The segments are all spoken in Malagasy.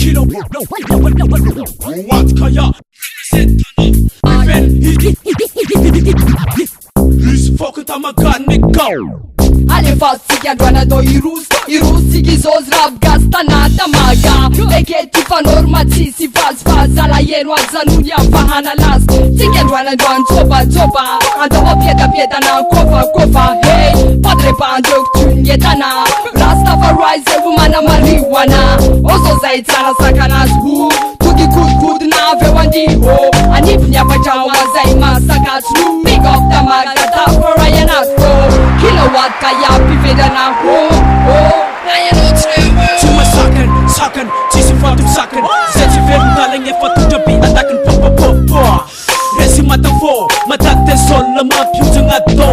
Kilo What kaya His folk tamagan me go Ale fast chiadoana do irus sigizos rap gastana tamaga Eke tifa normazi si faz ala yenu azanunya fahana las Chiadoana do antoba Andoa pieda na kofa Hey, padre bandok tunyetana Rastafarize umana marijuana Ozo zaitana sakanas hu Tugi good na vewandi ho Anipnya pajawa zai masakat Big up tamaga Tafarayana Kilowatt kaya pivida na ho Cuma sakan Tisi fatu sakan Zeti veru ngalang e fatu jabi Atakan pa Resi matang fo Matakte sol lama Piuja nga do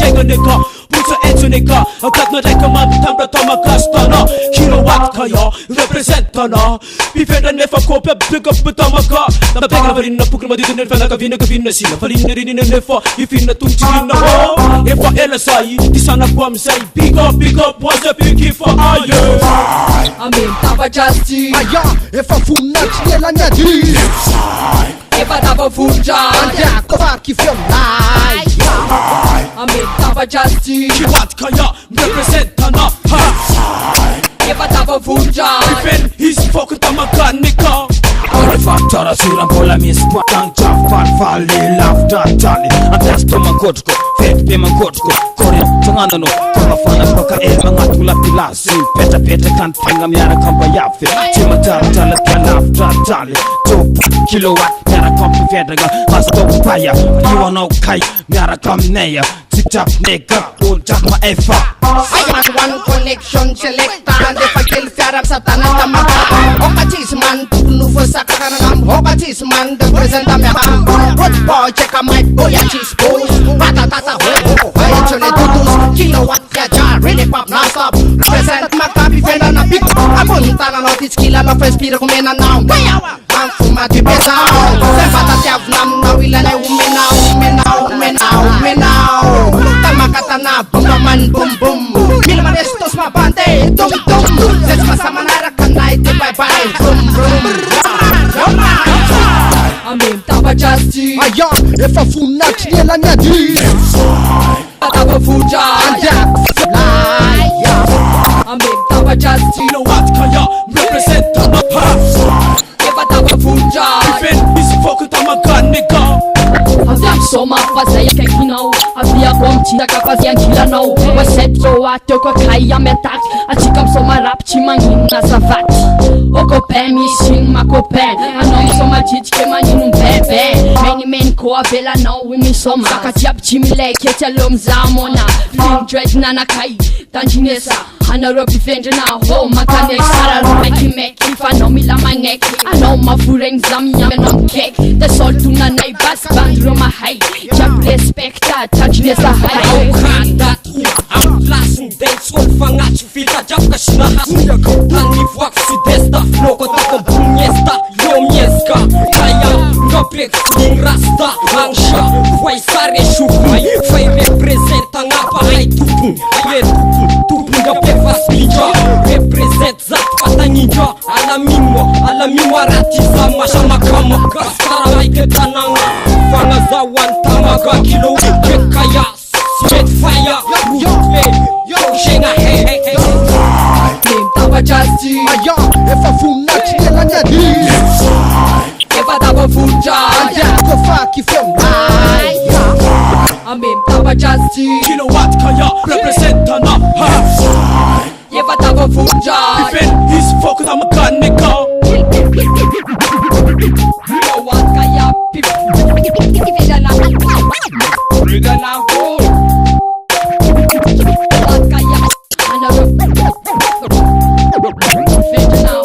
Yega neka Puja enjo neka Akat na reka mabitang Ratama kastana Kilowatt kaya Representana Pivida nefa kope Big up betama ka Napega na varin na pukul Madito nerfa na kavina sila Varin na rin nefa Ifina tungchirin na ho Efa elasai Di sana kwamsai Big up Was a big for ayo Amin tapa justi Aya efa funat nela nyadi Efa tapa funja Anda kovarki fjomnai Amin tapa justi Kilowatt kaya Representana Efa tapa funja Even his folk tamagan nika Tara suran bola min spatang Jafar fali lafta tali Antas to mangkotko Fet pe mangkotko Korea tangana no Kama fana paka mga tula pilasi Peta kan penga miara kamba yafe Chima tala lafta tali Top kilowatt miara kampi fedaga Hasta paya Iwa no kai miara kam neya Tip-tap nigga Ujak ma efa I am one connection selector And if I kill Fiarab Satana Tamaga Okatis man Tukunu for Sakaranam Okatis man The present Ameham Good boy check a mic Boya cheese boost Ratatata ho Actually tutus Kilowatt kaja Really pop non-stop Represent Makabi Fena na big Abunta na notis Kila no respira kumena now Ang fumati pesa Sefata tiav nam na wila na umenaw Tamakatana Bumaman bum bum Milman estos mabante Dum dum Sets masama narakanay Bye Brum Amin tapa justi Aya efa funat nela nyadi Tapa funja Anda Amin tapa justi Kilowatt kaya Representana Efa tapa funja Even his folk tamagan nika Havia kusoma fazia kekinao Havia komtinda kapazia nkilanao Wasetro ateu kwa kai ametak Atika msoma rap chimangini na savati Okope mishin makope Ano msoma jitike maninu mbebe Meni koa vela nao wimisoma Sakatiap chimile kete lomzamona Flindred nana kai tanjinesa Hana ropi fende na ho makane Sara rumeki meki fano mila mangeki Ano mafureng zami yame nom kek De sol tuna naibas bandro mahai Jab respekta tanjinesa hai Kanda am plasun den sol fangachu filta jab kashina Tani vuak sudesta Noko tako bunyesta Yomieska Kaya Noprek ning rasta Angsha Vai sare shufai Vai representa ngapa hai tupun Aye tupun gape faspija Represent zat kata ninja Alamimo aratiza masha makama Kastara maike tananga Fanga za tamaga kilo Kekaya Sweat fire Shenga hey Tapa justi Aya efa funat nela nyadi Efa tapa funja Anda kovarki fjomnai Amin tapa justi Kilowatt kaya Representana Efa tapa funja Even his folk tamagan nika Kilowatt kaya pivida na ho Kilowatt kaya Ana pivida na ho